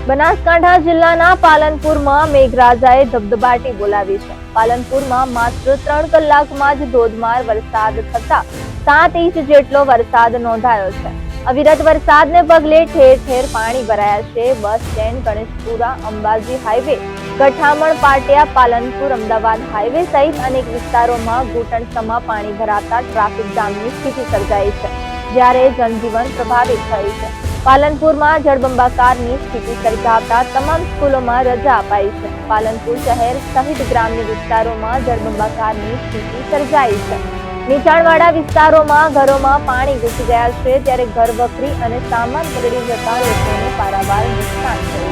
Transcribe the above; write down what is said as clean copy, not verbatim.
બનાસકાંઠા જિલ્લાના પાલનપુરમાં મેઘરાજાએ ધબધબાટી બોલાવી છે। પાલનપુરમાં માત્ર 3 કલાકમાં જ ધોધમાર વરસાદ થતા 7 ઇંચ જેટલો વરસાદ નોંધાયો છે। અવિરત વરસાદને પગલે ઠેર ઠેર પાણી ભરાયા છે। Bus stand, Ganeshpura, Ambaji highway, Gathaman Patiya, Palanpur Ahmedabad highway સહિત અનેક વિસ્તારોમાં ઘૂંટણસમા પાણી ભરાતા ટ્રાફિક જામની સ્થિતિ સર્જાઈ છે, જ્યારે જનજીવન પ્રભાવિત થયું છે। પાલનપુરમાં જળબંબાકારની સ્થિતિ સર્જાતા તમામ સ્કૂલોમાં રજા અપાઈ છે। પાલનપુર શહેર સહિત ગ્રામ્ય વિસ્તારોમાં જળબંબાકારની સ્થિતિ સર્જાઈ છે। નીચાણવાળા વિસ્તારોમાં ઘરોમાં પાણી ઘૂસી ગયા છે, ત્યારે ઘર વખરી અને સામાન પલળી જતા લોકોને પારાવાર નુકસાન થયું